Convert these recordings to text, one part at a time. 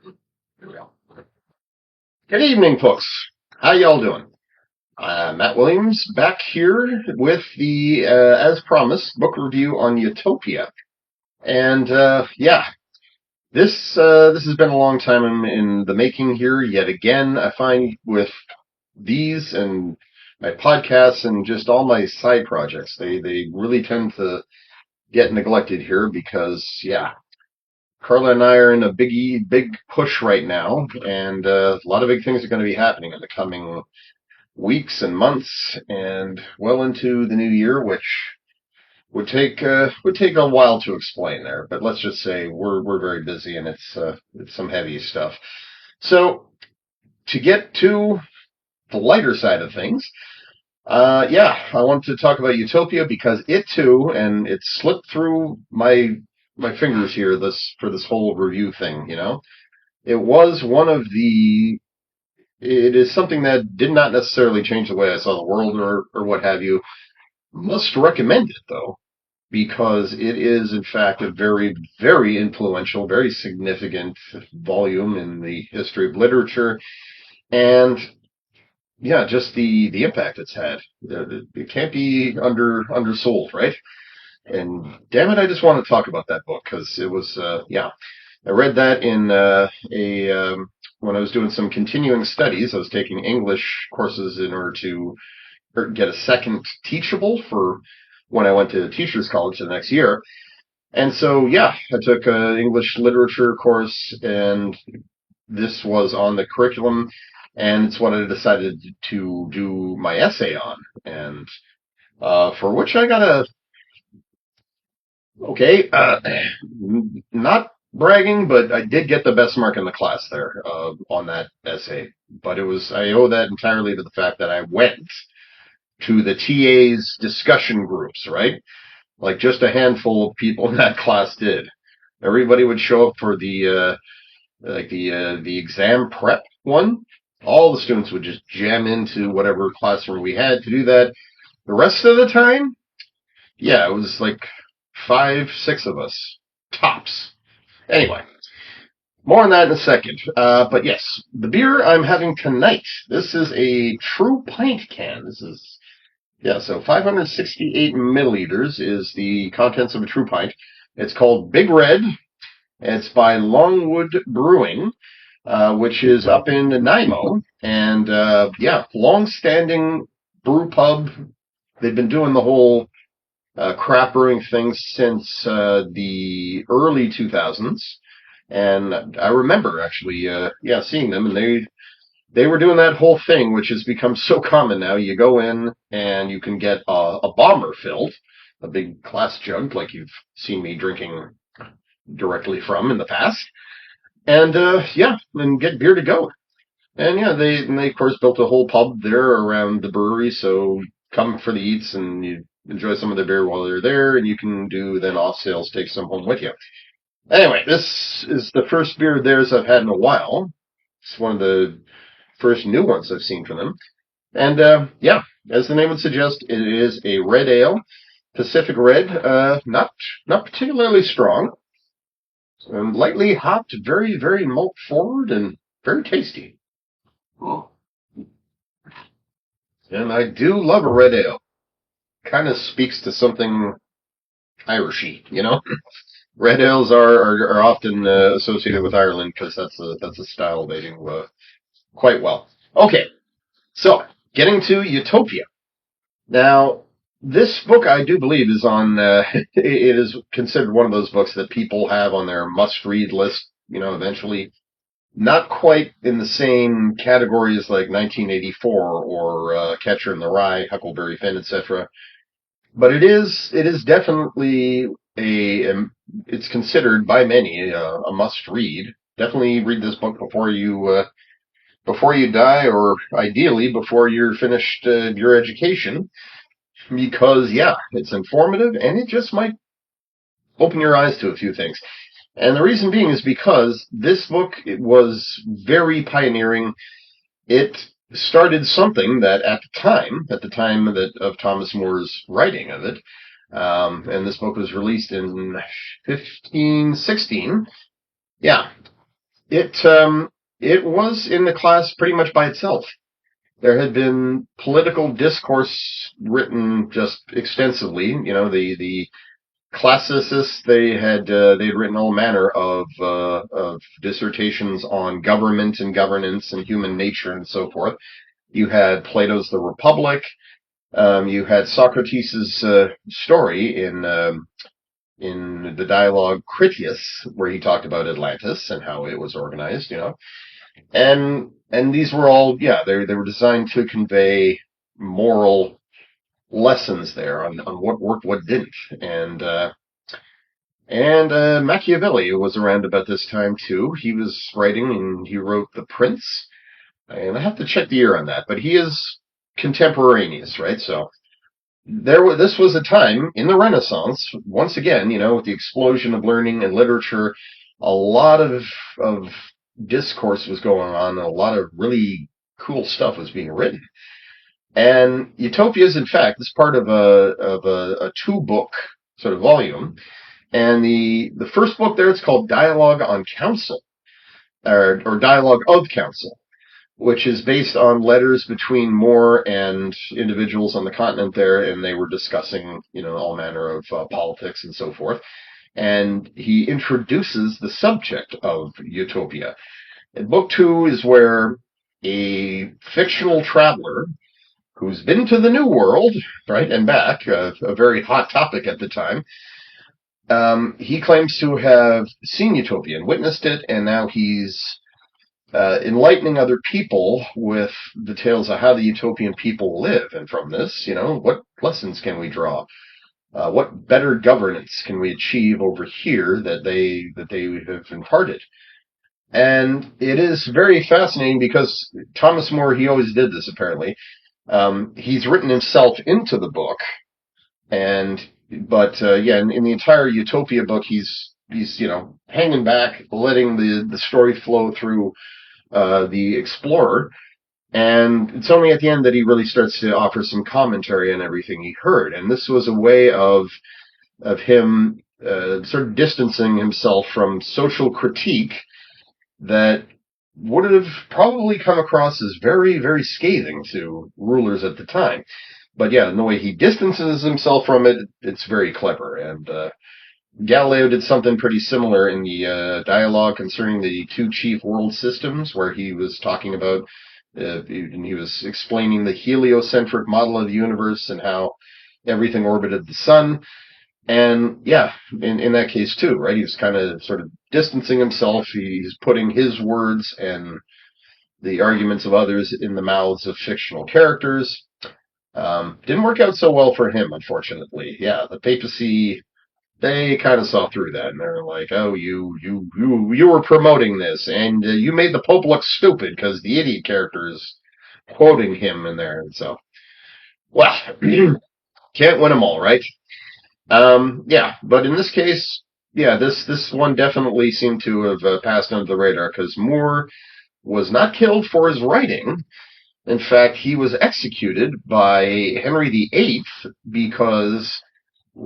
Here we go. Good evening, folks. How y'all doing? Matt Williams back here with the, as promised, book review on Utopia. And this has been a long time in the making here. Yet again, I find with these and my podcasts and just all my side projects, they really tend to get neglected here because Carla and I are in a big push right now, and a lot of big things are going to be happening in the coming weeks and months, and well into the new year, which would take a while to explain there. But let's just say we're very busy, and it's some heavy stuff. So to get to the lighter side of things, I want to talk about Utopia because it too, and it slipped through my fingers here for this whole review thing. It was one of the. It is something that did not necessarily change the way I saw the world or what have you. Must recommend it though, because it is in fact a very, very influential, very significant volume in the history of literature, and just the impact it's had. It can't be undersold, right? And damn it, I just want to talk about that book because it was, I read that in when I was doing some continuing studies. I was taking English courses in order to get a second teachable for when I went to teachers college the next year. And so, I took an English literature course, and this was on the curriculum, and it's what I decided to do my essay on, and for which I got not bragging, but I did get the best mark in the class there on that essay. But I owe that entirely to the fact that I went to the TA's discussion groups, right? Like just a handful of people in that class did. Everybody would show up for the exam prep one. All the students would just jam into whatever classroom we had to do that. The rest of the time, it was like 5, 6 of us tops. Anyway, more on that in a second. But yes, the beer I'm having tonight. This is a true pint can. This is so 568 milliliters is the contents of a true pint. It's called Big Red. It's by Longwood Brewing, which is up in Nanaimo. And long-standing brew pub. They've been doing the whole craft brewing thing since the early 2000s. And I remember actually, seeing them, and they were doing that whole thing, which has become so common now. You go in and you can get a bomber filled, a big glass jug like you've seen me drinking directly from in the past, and and get beer to go. And they of course built a whole pub there around the brewery, so come for the eats and you enjoy some of the beer while they're there, and you can do then off sales, take some home with you. Anyway, this is the first beer of theirs I've had in a while. It's one of the first new ones I've seen from them. And as the name would suggest, it is a red ale, Pacific Red, not particularly strong, and lightly hopped, very, very malt forward, and very tasty. Oh. And I do love a red ale. Kind of speaks to something Irishy, Red ales are often associated with Ireland because that's a style they do quite well. Okay, so getting to Utopia. Now, this book I do believe is on. It is considered one of those books that people have on their must-read list. Eventually, not quite in the same category as like 1984 or Catcher in the Rye, Huckleberry Finn, etc. But it is definitely it's considered by many a must read. Definitely read this book before you die, or ideally before you're finished your education, because it's informative and it just might open your eyes to a few things. And the reason being is because this book was very pioneering. It started something that at the time of Thomas More's writing of it, and this book was released in 1516. It was in the class pretty much by itself. There had been political discourse written just extensively. The classicists, they had written all manner of dissertations on government and governance and human nature and so forth. You had Plato's The Republic. You had Socrates' story in the dialogue Critias, where he talked about Atlantis and how it was organized. And these were all, yeah, they were designed to convey moral lessons there on what worked, what didn't. And Machiavelli was around about this time too. He was writing, and he wrote The Prince. And I have to check the year on that, but he is contemporaneous, right? So this was a time in the Renaissance, once again, with the explosion of learning and literature, a lot of discourse was going on, and a lot of really cool stuff was being written. And Utopia is, in fact, this part of a two-book sort of volume. And the first book there, it's called Dialogue on Council, or Dialogue of Council, which is based on letters between More and individuals on the continent there, and they were discussing, all manner of politics and so forth. And he introduces the subject of Utopia. And book two is where a fictional traveler who's been to the New World, right, and back, a very hot topic at the time, he claims to have seen Utopia and witnessed it, and now he's enlightening other people with the tales of how the Utopian people live. And from this, what lessons can we draw? What better governance can we achieve over here that they have imparted? And it is very fascinating because Thomas More, he always did this apparently. He's written himself into the book, but in the entire Utopia book, he's hanging back, letting the story flow through the explorer. And it's only at the end that he really starts to offer some commentary on everything he heard. And this was a way of him sort of distancing himself from social critique that would have probably come across as very, very scathing to rulers at the time. But yeah, in the way he distances himself from it, it's very clever. And Galileo did something pretty similar in the dialogue concerning the two chief world systems, where he was talking about, he was explaining the heliocentric model of the universe and how everything orbited the sun. And yeah, in that case too, right? He was kind of sort of distancing himself. He's putting his words and the arguments of others in the mouths of fictional characters. Didn't work out so well for him, unfortunately. Yeah, the papacy, they kind of saw through that, and they're like, "Oh, you were promoting this, and you made the Pope look stupid because the idiot character is quoting him in there." And so, well, can't win them all, right? Yeah, but in this case, yeah, this one definitely seemed to have passed under the radar because Moore was not killed for his writing. In fact, he was executed by Henry VIII because,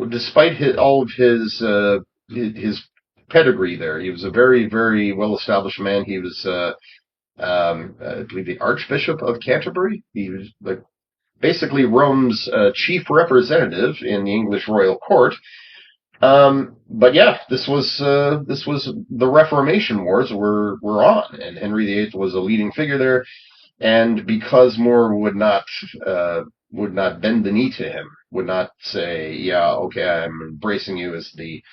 despite all of his pedigree there, he was a very, very well-established man. He was, I believe, the Archbishop of Canterbury. He was basically Rome's chief representative in the English royal court. But yeah, this was the Reformation Wars were on, and Henry VIII was a leading figure there. And because More would not bend the knee to him, would not say, "Yeah, okay, I'm embracing you as the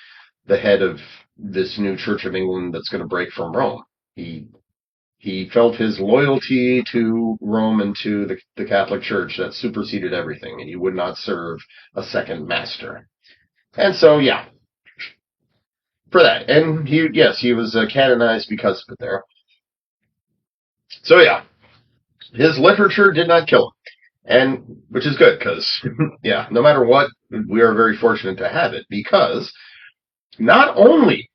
head of this new Church of England that's going to break from Rome," he felt his loyalty to Rome and to the Catholic Church that superseded everything, and he would not serve a second master. And so, yeah, for that. And he was canonized because of it there. So, yeah, his literature did not kill him, and which is good because, yeah, no matter what, we are very fortunate to have it, because not only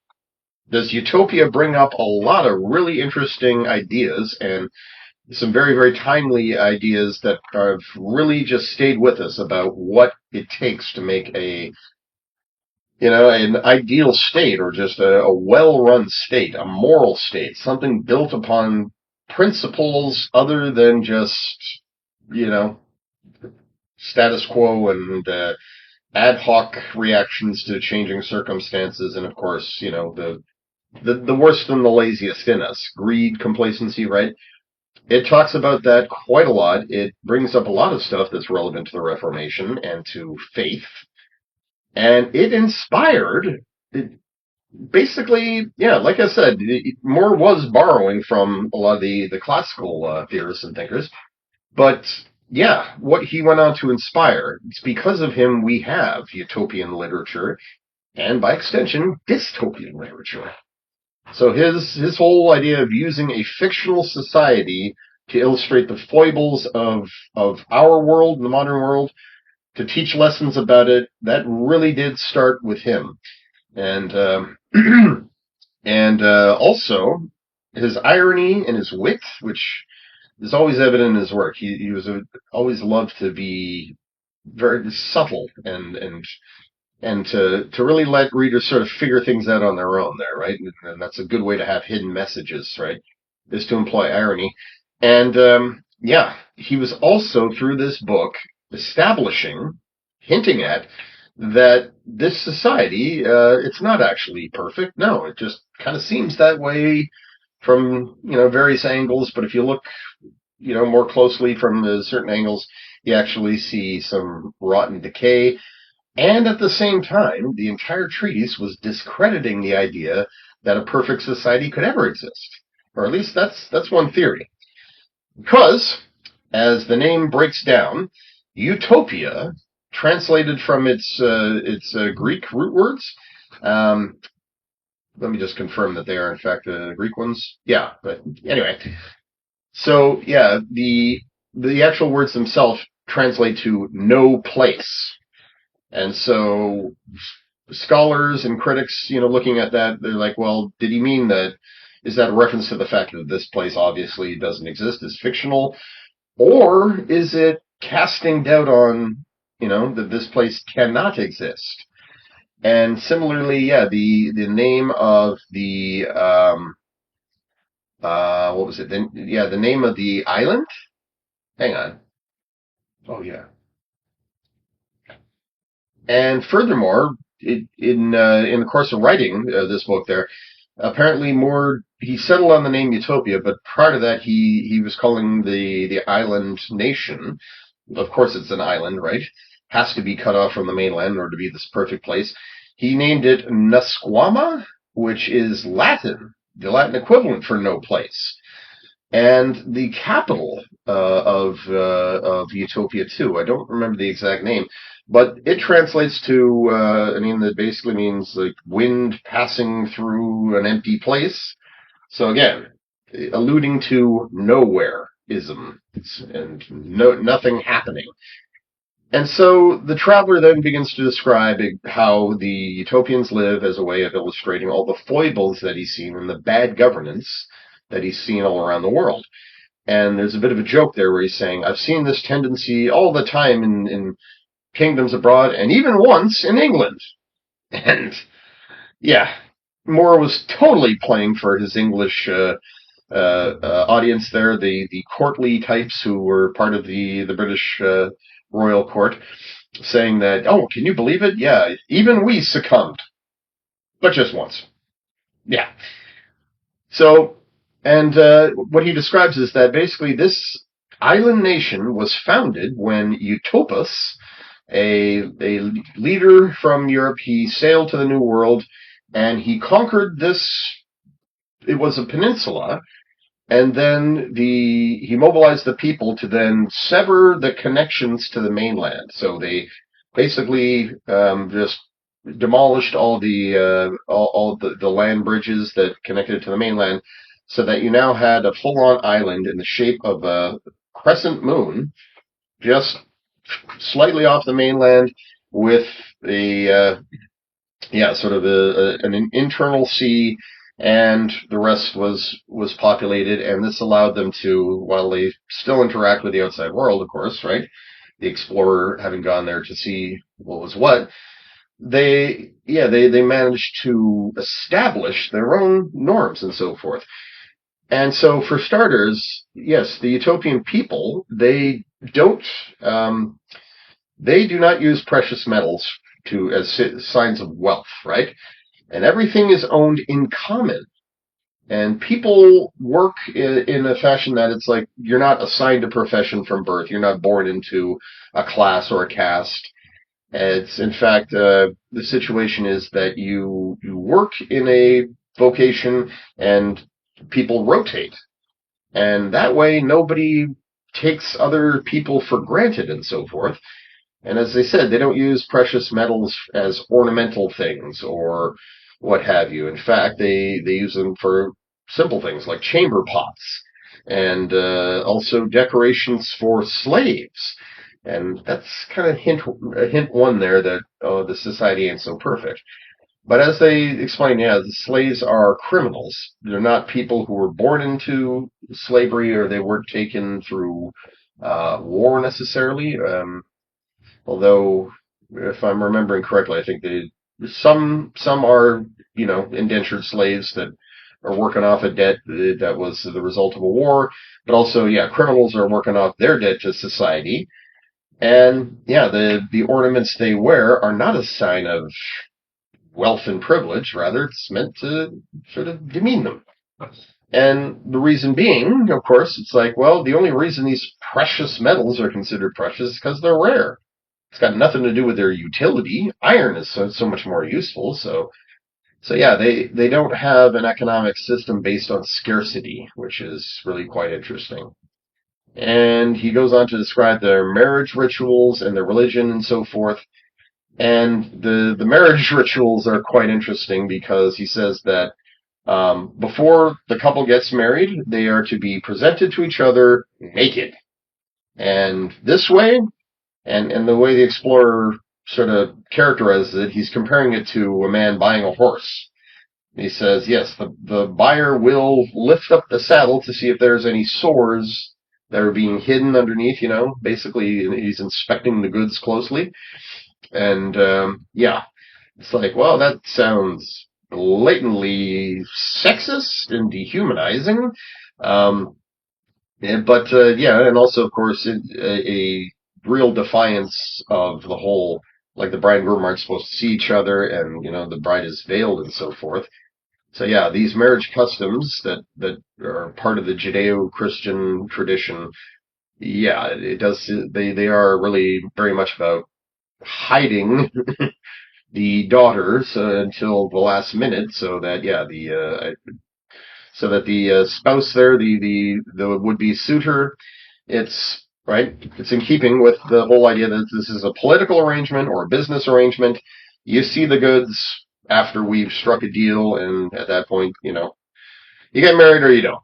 does Utopia bring up a lot of really interesting ideas and some very, very timely ideas that have really just stayed with us about what it takes to make a an ideal state or just a well-run state, a moral state, something built upon principles other than just, you know, status quo and ad hoc reactions to changing circumstances, and of course, the worst and the laziest in us, greed, complacency, right? It talks about that quite a lot. It brings up a lot of stuff that's relevant to the Reformation and to faith, and it inspired. Basically, yeah, like I said, Moore was borrowing from a lot of the classical theorists and thinkers, but yeah, what he went on to inspire, it's because of him we have utopian literature, and by extension, dystopian literature. So his whole idea of using a fictional society to illustrate the foibles of our world, the modern world, to teach lessons about it, that really did start with him. And and also his irony and his wit, which is always evident in his work. He was always loved to be very subtle and to really let readers sort of figure things out on their own there, right? And that's a good way to have hidden messages, right? Is to employ irony. And yeah, he was also through this book establishing, hinting at that this society, it's not actually perfect. No, it just kind of seems that way from, various angles. But if you look, more closely from certain angles, you actually see some rotten decay. And at the same time, the entire treatise was discrediting the idea that a perfect society could ever exist. Or at least that's one theory. Because, as the name breaks down, Utopia, translated from its Greek root words, let me just confirm that they are in fact the Greek ones. Yeah, but anyway. So yeah, the actual words themselves translate to no place. And so scholars and critics, looking at that, they're like, well, did he mean that? Is that a reference to the fact that this place obviously doesn't exist, is fictional? Or is it casting doubt on, that this place cannot exist? And similarly, yeah, the name of the, what was it? The name of the island? Hang on. Oh, yeah. And furthermore, in the course of writing this book, there apparently he settled on the name Utopia, but prior to that, he was calling the island nation. Of course, it's an island, right? Has to be cut off from the mainland in order to be this perfect place. He named it Nusquama, which is Latin, the Latin equivalent for no place. And the capital of Utopia too. I don't remember the exact name, but it translates to that basically means like wind passing through an empty place. So again, alluding to nowhereism and nothing happening. And so the traveler then begins to describe how the utopians live as a way of illustrating all the foibles that he's seen and the bad governance that he's seen all around the world. And there's a bit of a joke there where he's saying, I've seen this tendency all the time in kingdoms abroad and even once in England. And yeah, Moore was totally playing for his English audience there, the courtly types who were part of the British royal court, saying that, oh, can you believe it? Yeah, even we succumbed. But just once. Yeah. So, and what he describes is that basically this island nation was founded when Utopus, a leader from Europe, he sailed to the New World, and he conquered this. It was a peninsula, and then he mobilized the people to then sever the connections to the mainland. So they basically just demolished all the land bridges that connected it to the mainland, so that you now had a full-on island in the shape of a crescent moon, just slightly off the mainland, with sort of an internal sea, and the rest was populated, and this allowed them to, while they still interact with the outside world, of course, right? The explorer having gone there to see what was what, they managed to establish their own norms and so forth. And so, for starters, yes, the utopian people, don't um, they do not use precious metals to as signs of wealth, right? And everything is owned in common. And people work in a fashion that it's like you're not assigned a profession from birth. You're not born into a class or a caste. It's in fact the situation is that you work in a vocation and people rotate, and that way nobody takes other people for granted and so forth. And as they said, they don't use precious metals as ornamental things or what have you. In fact, they use them for simple things like chamber pots and also decorations for slaves. And that's kind of hint one there that the society ain't so perfect. But as they explain, yeah, the slaves are criminals. They're not people who were born into slavery or they weren't taken through war necessarily. Although, if I'm remembering correctly, I think some are indentured slaves that are working off a debt that was the result of a war. But also, yeah, criminals are working off their debt to society. And yeah, the ornaments they wear are not a sign of wealth and privilege. Rather, it's meant to sort of demean them. And the reason being, of course, it's like, well, the only reason these precious metals are considered precious is because they're rare. It's got nothing to do with their utility. Iron is so much more useful. So yeah, they don't have an economic system based on scarcity, which is really quite interesting. And he goes on to describe their marriage rituals and their religion and so forth. And the marriage rituals are quite interesting because he says that before the couple gets married, they are to be presented to each other naked. And this way, and the way the explorer sort of characterizes it, he's comparing it to a man buying a horse. He says, yes, the buyer will lift up the saddle to see if there's any sores that are being hidden underneath, Basically, he's inspecting the goods closely. And, yeah, it's like, well, that sounds blatantly sexist and dehumanizing. Yeah, and also, of course, a real defiance of the whole, like the bride and groom aren't supposed to see each other, and the bride is veiled and so forth. So yeah, these marriage customs that are part of the Judeo-Christian tradition, yeah, it does. They are really very much about hiding the daughters until the last minute, so that yeah, the spouse there, the would-be suitor, it's right. It's in keeping with the whole idea that this is a political arrangement or a business arrangement. You see the goods after we've struck a deal, and at that point, you get married or you don't.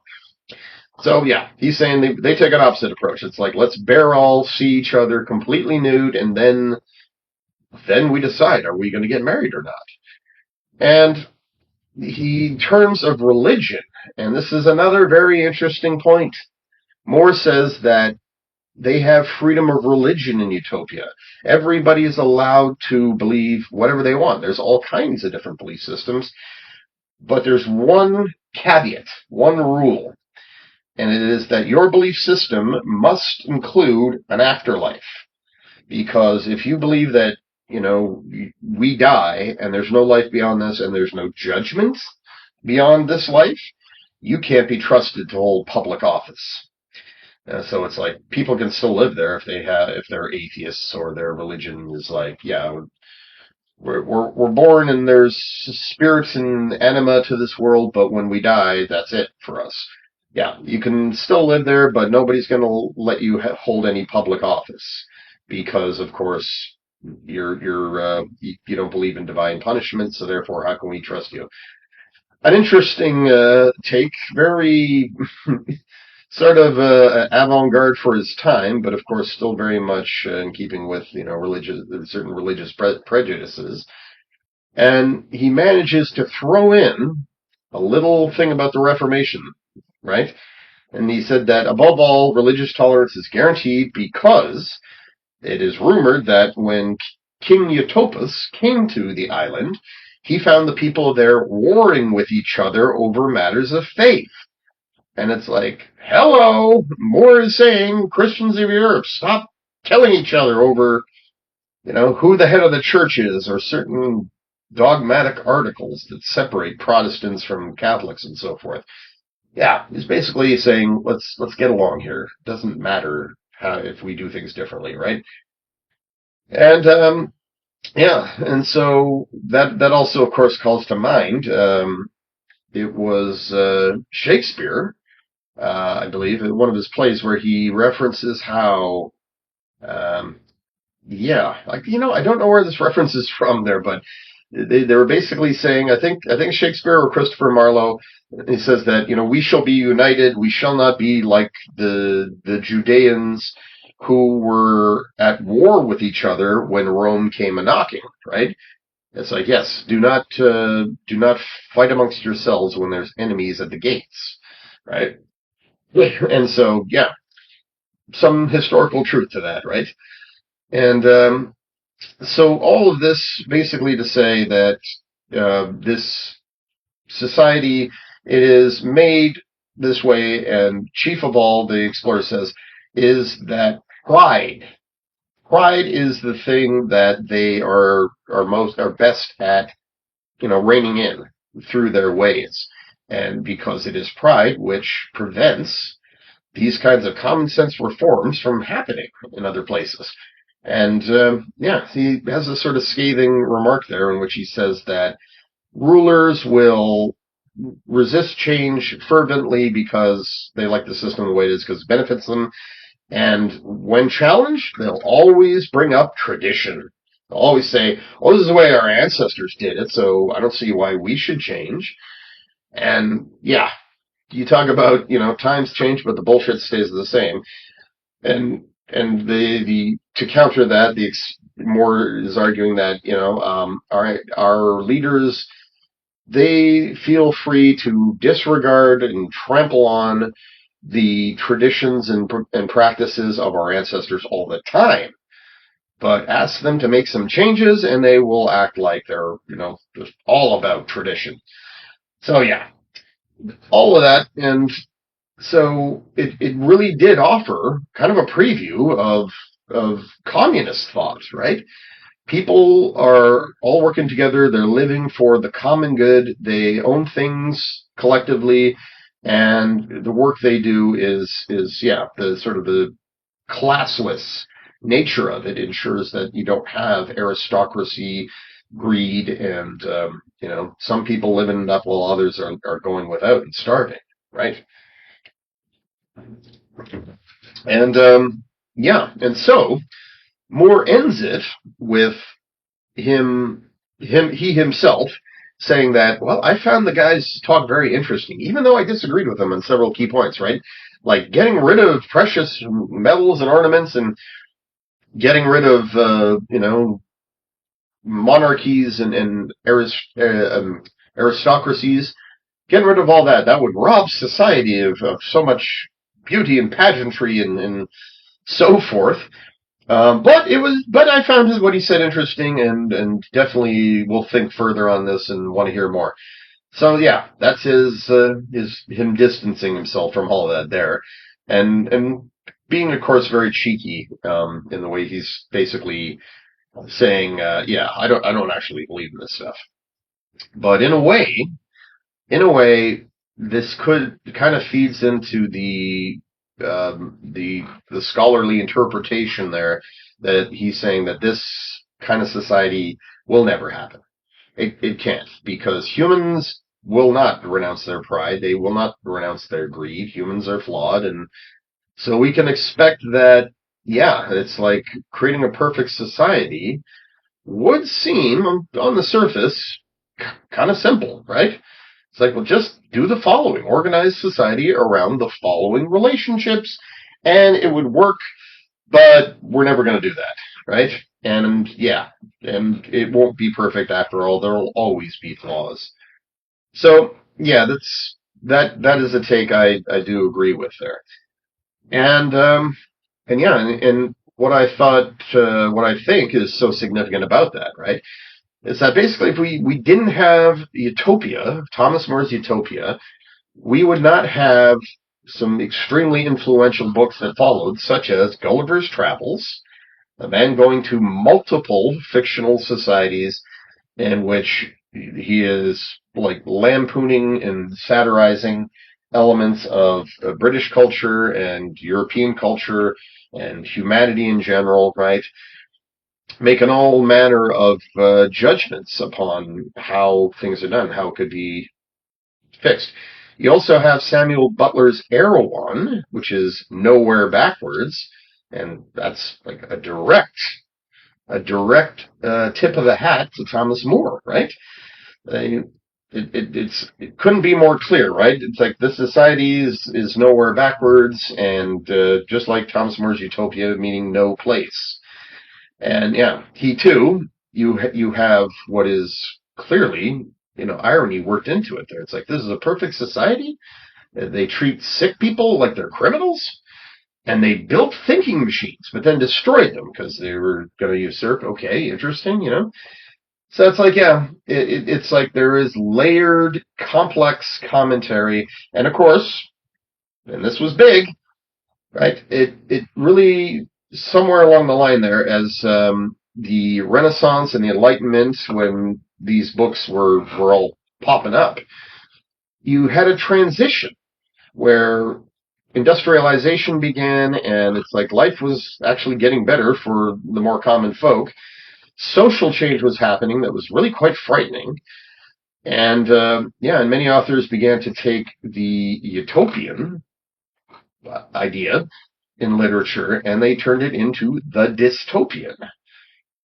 So yeah, he's saying they take an opposite approach. It's like let's bear all see each other completely nude, and then we decide are we going to get married or not. And in terms of religion, and this is another very interesting point. Moore says that they have freedom of religion in Utopia. Everybody is allowed to believe whatever they want. There's all kinds of different belief systems, but there's one caveat, one rule, and it is that your belief system must include an afterlife. Because if you believe that, we die and there's no life beyond this and there's no judgment beyond this life, you can't be trusted to hold public office. So it's like people can still live there if they're atheists or their religion is like, yeah, we're born and there's spirits and anima to this world, but when we die, that's it for us. Yeah, you can still live there, but nobody's going to let you hold any public office because, of course, you don't believe in divine punishment, so therefore, how can we trust you? An interesting take, very sort of avant-garde for his time, but of course still very much in keeping with certain religious prejudices. And he manages to throw in a little thing about the Reformation, right? And he said that above all, religious tolerance is guaranteed because it is rumored that when King Utopus came to the island, he found the people there warring with each other over matters of faith. And it's like, hello, Moore is saying, Christians of Europe, stop killing each other over, who the head of the church is, or certain dogmatic articles that separate Protestants from Catholics and so forth. Yeah, he's basically saying, let's get along here. It doesn't matter if we do things differently, right? And yeah, and so that also, of course, calls to mind. It was Shakespeare, I believe, in one of his plays where he references how, I don't know where this reference is from there, but they were basically saying, I think Shakespeare or Christopher Marlowe, he says that, we shall be united, we shall not be like the Judeans who were at war with each other when Rome came a-knocking, right? It's like, yes, do not fight amongst yourselves when there's enemies at the gates, right? And so, yeah, some historical truth to that, right? And so all of this basically to say that this society, it is made this way, and chief of all, the explorer says, is that pride. Pride is the thing that they are best at, reining in through their ways. And because it is pride which prevents these kinds of common sense reforms from happening in other places. And he has a sort of scathing remark there in which he says that rulers will resist change fervently because they like the system the way it is, because it benefits them. And when challenged, they'll always bring up tradition. They'll always say, oh, this is the way our ancestors did it, so I don't see why we should change. And yeah, you talk about, times change, but the bullshit stays the same. And the to counter that, Moore is arguing that, our leaders, they feel free to disregard and trample on the traditions and practices of our ancestors all the time. But ask them to make some changes and they will act like they're, just all about tradition. So yeah, all of that. And so it really did offer kind of a preview of communist thought, right? People are all working together. They're living for the common good. They own things collectively, and the work they do is the sort of the classless nature of it ensures that you don't have aristocracy, greed, and some people living it up while others are going without and starving, right? And and so Moore ends it with he himself saying that, well, I found the guy's talk very interesting, even though I disagreed with him on several key points, right? Like getting rid of precious metals and ornaments and getting rid of, monarchies and aristocracies, getting rid of all that. That would rob society of so much beauty and pageantry and so forth. But I found what he said interesting, and definitely will think further on this and want to hear more. So yeah, that's him distancing himself from all of that there, and being, of course, very cheeky in the way he's basically saying, I don't actually believe in this stuff. But in a way, this could kind of feeds into the scholarly interpretation there, that he's saying that this kind of society will never happen. It can't, because humans will not renounce their pride. They will not renounce their greed. Humans are flawed. And so we can expect that, it's like creating a perfect society would seem on the surface kind of simple, right? It's like, well, just do the following. Organize society around the following relationships, and it would work, but we're never going to do that, right? And and it won't be perfect after all. There will always be flaws. So, that is a take I do agree with there. And what I think is so significant about that, right, is that basically if we didn't have Utopia, Thomas More's Utopia, we would not have some extremely influential books that followed, such as Gulliver's Travels, a man going to multiple fictional societies in which he is like lampooning and satirizing elements of British culture and European culture and humanity in general, right? Making all manner of judgments upon how things are done, how it could be fixed. You also have Samuel Butler's Erewhon, which is Nowhere Backwards, and that's like a direct tip of the hat to Thomas More, right? It couldn't be more clear, right? It's like this society is nowhere backwards, and just like Thomas More's Utopia, meaning no place. And yeah, he too, you have what is clearly, irony worked into it there. It's like this is a perfect society. They treat sick people like they're criminals, and they built thinking machines, but then destroyed them because they were going to usurp. Okay, interesting. So it's like, yeah, it's like there is layered, complex commentary, and of course, and this was big, right? It really somewhere along the line there, as the Renaissance and the Enlightenment, when these books were all popping up, you had a transition where industrialization began, and it's like life was actually getting better for the more common folk. Social change was happening that was really quite frightening. And and many authors began to take the utopian idea in literature and they turned it into the dystopian.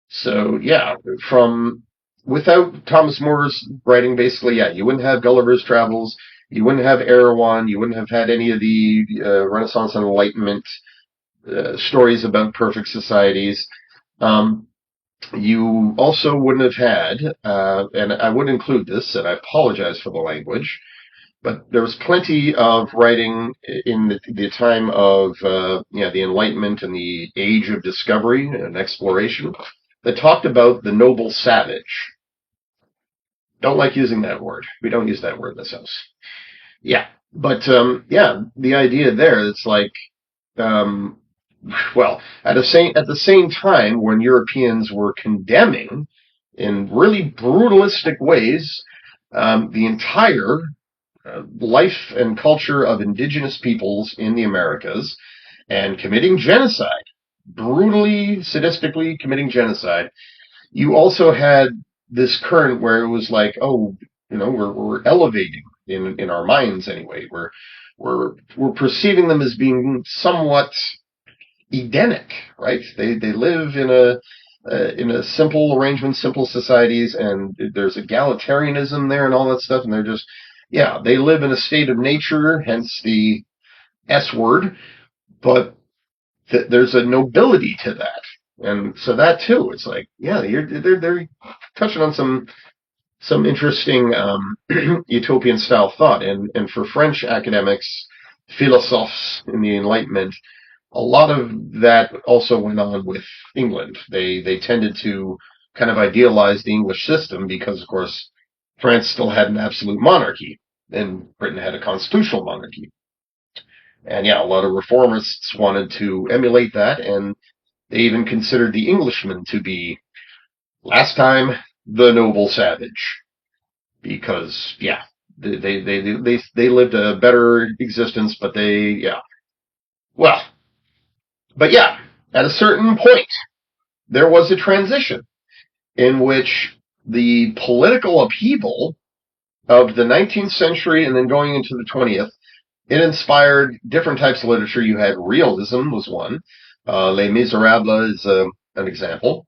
So yeah, from without Thomas More's writing, basically, yeah, you wouldn't have Gulliver's Travels, you wouldn't have Erewhon, you wouldn't have had any of the Renaissance and Enlightenment stories about perfect societies. You also wouldn't have had, and I would include this, and I apologize for the language, but there was plenty of writing in the time of the Enlightenment and the age of discovery and exploration that talked about the noble savage. Don't like using that word. We don't use that word in this house. Yeah, but the idea there, it's like, well, at the same time when Europeans were condemning in really brutalistic ways the entire life and culture of indigenous peoples in the Americas and committing genocide, brutally, sadistically committing genocide, you also had this current where it was like, oh, we're elevating in our minds anyway. We're perceiving them as being somewhat Edenic, right? They live in a simple arrangement, simple societies, and there's egalitarianism there and all that stuff, and they're just, yeah, they live in a state of nature, hence the S word, but there's a nobility to that, and so that too, it's like, yeah, they're touching on some interesting utopian style thought, and for French academics, philosophes in the Enlightenment, a lot of that also went on with England. They tended to kind of idealize the English system because, of course, France still had an absolute monarchy, and Britain had a constitutional monarchy. And yeah, a lot of reformists wanted to emulate that, and they even considered the Englishman to be, last time, the noble savage. Because, yeah, they lived a better existence, but well, but yeah, at a certain point, there was a transition in which the political upheaval of the 19th century and then going into the 20th, it inspired different types of literature. You had realism was one. Les Miserables is an example.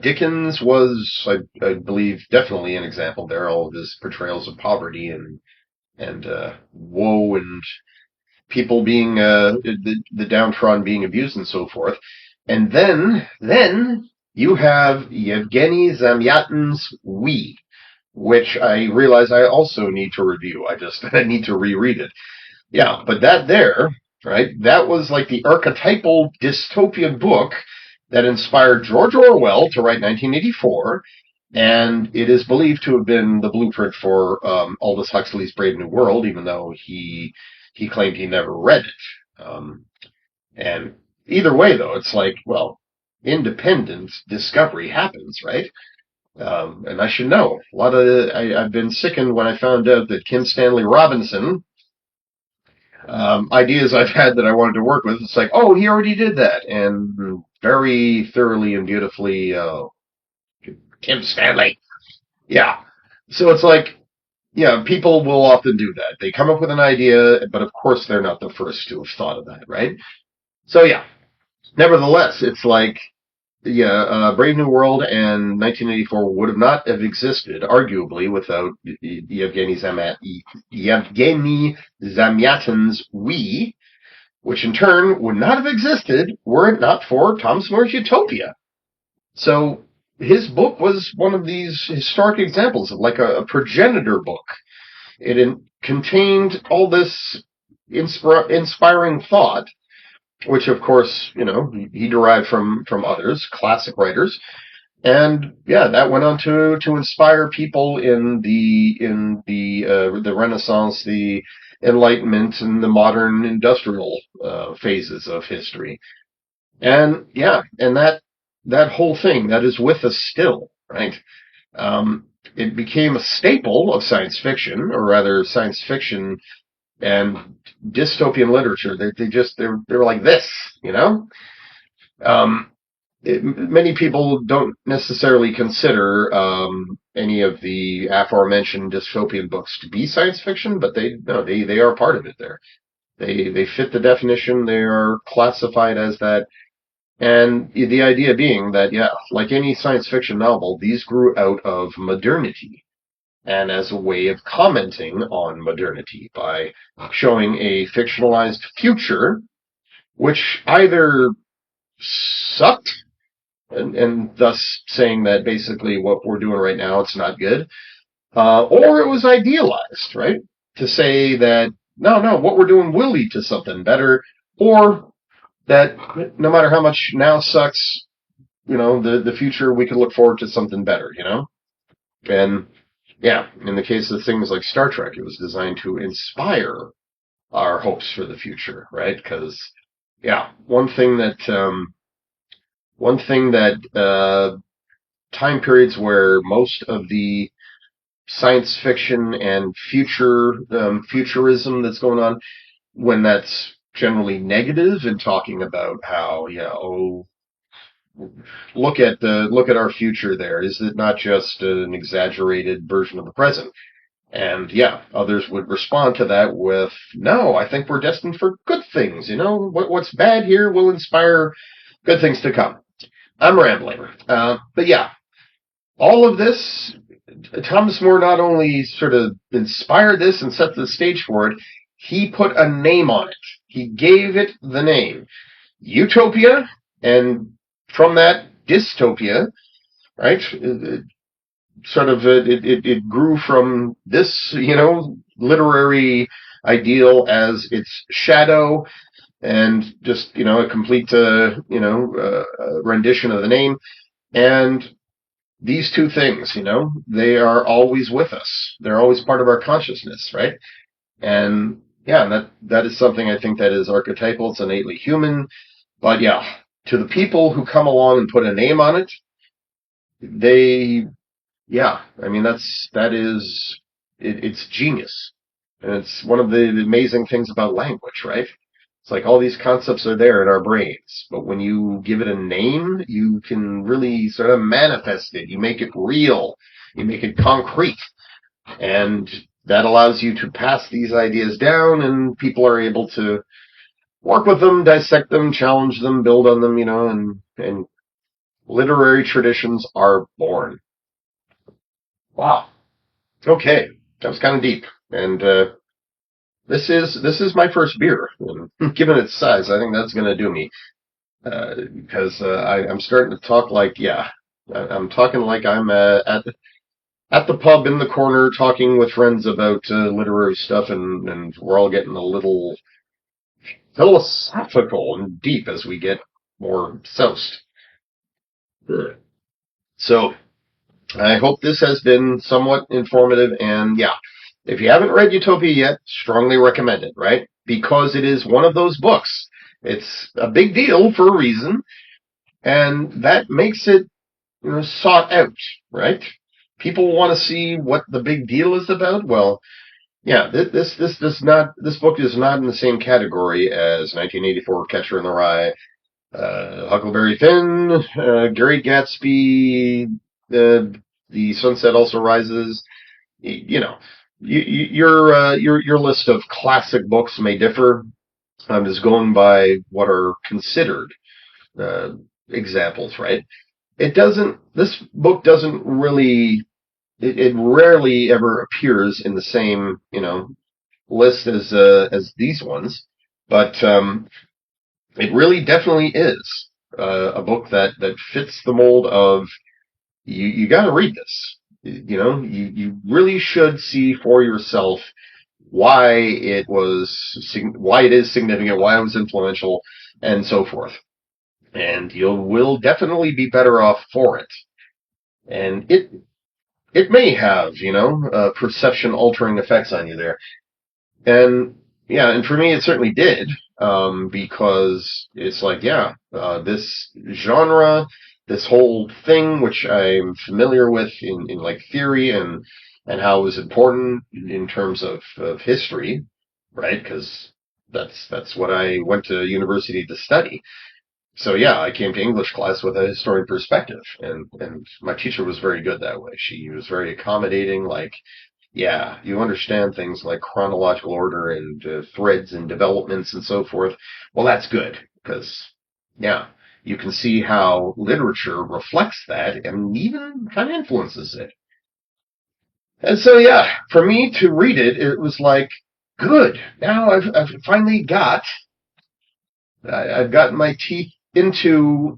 Dickens was, I believe, definitely an example there. All of his portrayals of poverty and woe and people being the downtrodden being abused and so forth. And then you have Yevgeny Zamyatin's We, which I realize I also need to review. I need to reread it. Yeah, but that there right? That was like the archetypal dystopian book that inspired George Orwell to write 1984, and it is believed to have been the blueprint for Aldous Huxley's Brave New World, even though he claimed he never read it. And either way, though, it's like, well, independent discovery happens, right? And I should know. I've been sickened when I found out that Kim Stanley Robinson, ideas I've had that I wanted to work with, it's like, oh, he already did that. And very thoroughly and beautifully, Kim Stanley. Yeah. So it's like, yeah, people will often do that. They come up with an idea, but of course they're not the first to have thought of that, right? So yeah, nevertheless, it's like, yeah, Brave New World and 1984 would have not have existed, arguably, without Yevgeny Zamyatin's We, which in turn would not have existed were it not for Thomas More's Utopia. So his book was one of these historic examples of like a progenitor book. It contained all this inspiring thought, which of course, he derived from others, classic writers. And yeah, that went on to inspire people in the Renaissance, the Enlightenment, and the modern industrial phases of history. And yeah, and that whole thing that is with us still, right? It became a staple of science fiction, or rather, science fiction and dystopian literature. They were like this, Many people don't necessarily consider any of the aforementioned dystopian books to be science fiction, but they are part of it. They fit the definition. They are classified as that. And the idea being that, yeah, like any science fiction novel, these grew out of modernity and as a way of commenting on modernity by showing a fictionalized future, which either sucked, and thus saying that basically what we're doing right now, it's not good, or it was idealized, right? To say that, no, what we're doing will lead to something better, or that no matter how much now sucks, the future, we can look forward to something better, And yeah, in the case of things like Star Trek, it was designed to inspire our hopes for the future, right? Because, yeah, one thing that time periods where most of the science fiction and futurism that's going on, when that's generally negative and talking about how, look at our future there. Is it not just an exaggerated version of the present? And yeah, others would respond to that with, no, I think we're destined for good things. What's bad here will inspire good things to come. I'm rambling. But yeah, all of this, Thomas More not only sort of inspired this and set the stage for it, he put a name on it. He gave it the name Utopia, and from that, dystopia, right? It grew from this, literary ideal as its shadow, and just, a complete, rendition of the name. And these two things, they are always with us. They're always part of our consciousness, right? And yeah, that is something I think that is archetypal. It's innately human. But yeah, to the people who come along and put a name on it, it's genius. And it's one of the amazing things about language, right? It's like all these concepts are there in our brains, but when you give it a name, you can really sort of manifest it. You make it real. You make it concrete. And that allows you to pass these ideas down, and people are able to work with them, dissect them, challenge them, build on them, and literary traditions are born. Wow. Okay. That was kind of deep. And this is my first beer. And given its size, I think that's going to do me. Because I'm starting to talk like, yeah, I'm talking like I'm at the pub in the corner talking with friends about literary stuff, and we're all getting a little philosophical and deep as we get more soused. So I hope this has been somewhat informative. And yeah, if you haven't read Utopia yet, strongly recommend it, right? Because it is one of those books. It's a big deal for a reason, and that makes it, sought out, right? People want to see what the big deal is about. Well, yeah, this book is not in the same category as 1984 Catcher in the Rye, Huckleberry Finn, Gary Gatsby, The Sunset Also Rises. You know, your list of classic books may differ. I'm just going by what are considered uh, examples, right? It doesn't. This book doesn't really. It rarely ever appears in the same, list as these ones, but it really definitely is a book that fits the mold of you got to read this. You really should see for yourself why why it is significant, why it was influential, and so forth. And you will definitely be better off for it. And it may have, perception altering effects on you there. And yeah, and for me, it certainly did, because it's like, yeah, this genre, this whole thing, which I'm familiar with in like theory and how it was important in terms of history, right? Because that's what I went to university to study. So yeah, I came to English class with a historian perspective, and my teacher was very good that way. She was very accommodating, like, yeah, you understand things like chronological order and threads and developments and so forth. Well, that's good because, yeah, you can see how literature reflects that and even kind of influences it. And so, yeah, for me to read it, it was like, good. Now I've finally I've gotten my teeth into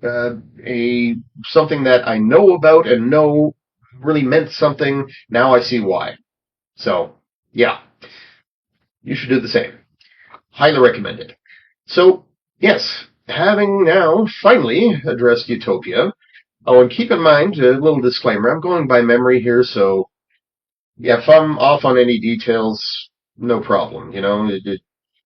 a something that I know about and know really meant something. Now I see why. So, yeah, you should do the same. Highly recommended. So, yes, having now finally addressed Utopia, oh, and keep in mind, a little disclaimer, I'm going by memory here, so yeah, if I'm off on any details, no problem.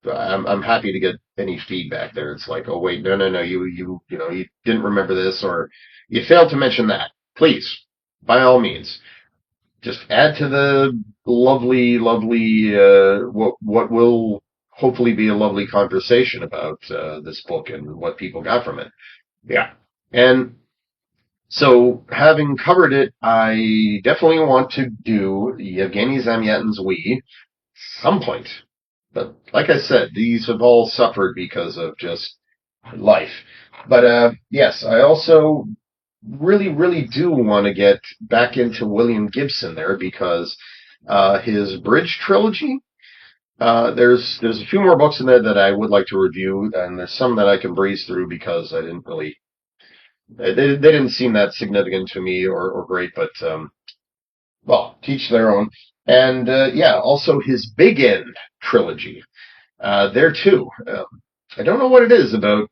I'm happy to get any feedback there. It's like, oh wait, no, you didn't remember this, or you failed to mention that. Please, by all means, just add to the lovely, what will hopefully be a lovely conversation about this book and what people got from it. Yeah, and so having covered it, I definitely want to do Yevgeny Zamyatin's We some point. But like I said, these have all suffered because of just life. But yes, I also really do want to get back into William Gibson there because his Bridge trilogy. There's a few more books in there that I would like to review, and there's some that I can breeze through because I didn't really they didn't seem that significant to me or great, but well, teach their own. And yeah, also his Big End trilogy. There too. I don't know what it is about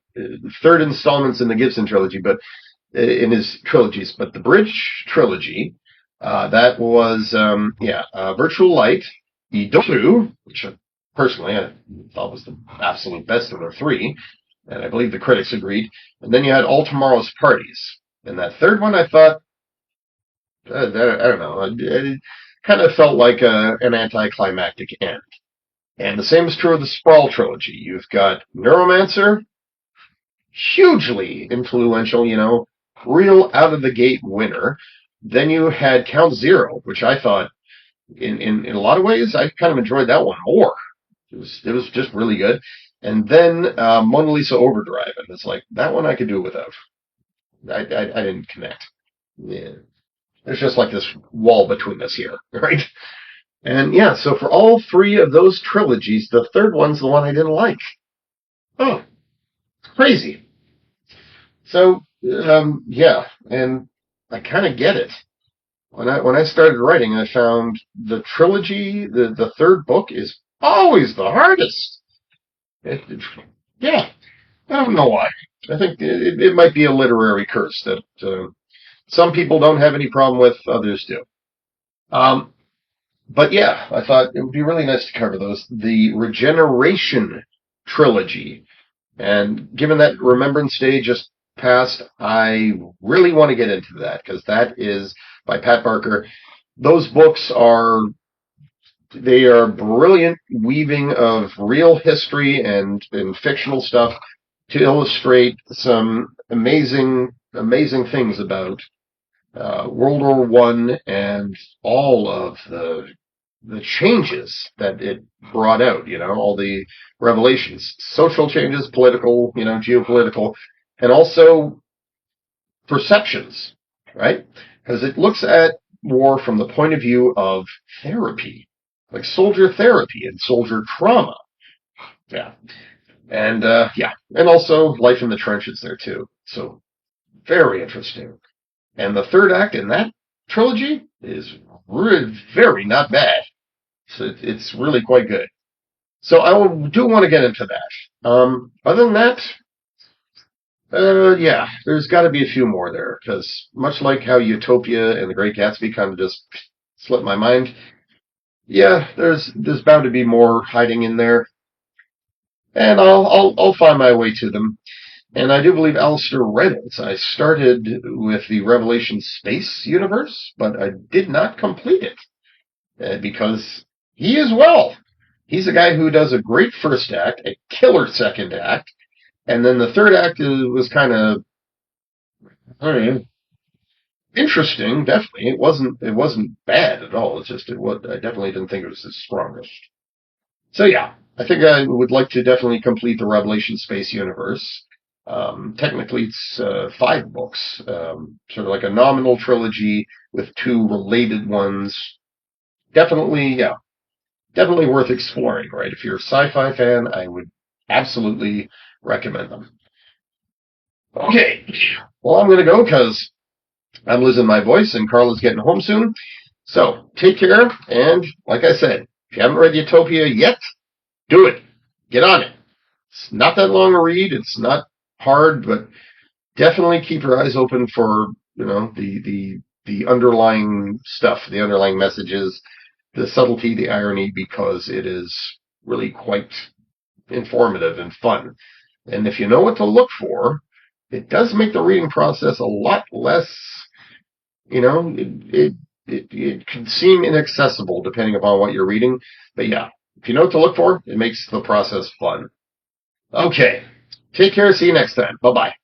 third installments in the Gibson trilogy, but in his trilogies. But the Bridge trilogy, that was yeah, Virtual Light, Utopia, which personally I thought was the absolute best of the three, and I believe the critics agreed. And then you had All Tomorrow's Parties, and that third one I thought I don't know, it kind of felt like an anticlimactic end. And the same is true of the Sprawl trilogy. You've got Neuromancer, hugely influential, real out of the gate winner. Then you had Count Zero, which I thought, in a lot of ways, I kind of enjoyed that one more. It was just really good. And then Mona Lisa Overdrive, and it's like that one I could do without. I didn't connect. Yeah. There's just like this wall between us here, right? And yeah, so for all three of those trilogies, the third one's the one I didn't like. Oh, crazy. So, yeah, and I kind of get it. When I started writing, I found the trilogy, the third book is always the hardest. Yeah, I don't know why. I think it might be a literary curse that some people don't have any problem with, others do. Um, but yeah, I thought it would be really nice to cover those. The Regeneration trilogy. And given that Remembrance Day just passed, I really want to get into that because that is by Pat Barker. Those books are they are brilliant weaving of real history and fictional stuff to illustrate some amazing things about World War One and all of the changes that it brought out, all the revelations, social changes, political, geopolitical, and also perceptions, right? Because it looks at war from the point of view of therapy, like soldier therapy and soldier trauma. Yeah. And, yeah. And also life in the trenches there too. So very interesting. And the third act in that trilogy is very not bad. So it's really quite good. So do want to get into that. Other than that, yeah, there's got to be a few more there because much like how Utopia and The Great Gatsby kind of just slipped my mind. Yeah, there's bound to be more hiding in there, and I'll find my way to them. And I do believe Alistair Reynolds. I started with the Revelation Space universe, but I did not complete it because he as well. He's a guy who does a great first act, a killer second act, and then the third act was kind of interesting. Definitely, it wasn't bad at all. It's just I definitely didn't think it was his strongest. So yeah, I think I would like to definitely complete the Revelation Space universe. Technically, it's 5 books, sort of like a nominal trilogy with 2 related ones. Definitely, yeah, definitely worth exploring, right? If you're a sci-fi fan, I would absolutely recommend them. Okay, well, I'm going to go because I'm losing my voice and Carla's getting home soon. So take care, and like I said, if you haven't read Utopia yet, do it. Get on it. It's not that long a read. It's not hard, but definitely keep your eyes open for the underlying stuff, the underlying messages, the subtlety, the irony, because it is really quite informative and fun. And if you know what to look for, it does make the reading process a lot less, it can seem inaccessible depending upon what you're reading. But yeah, if you know what to look for, it makes the process fun. Okay. Take care. See you next time. Bye bye.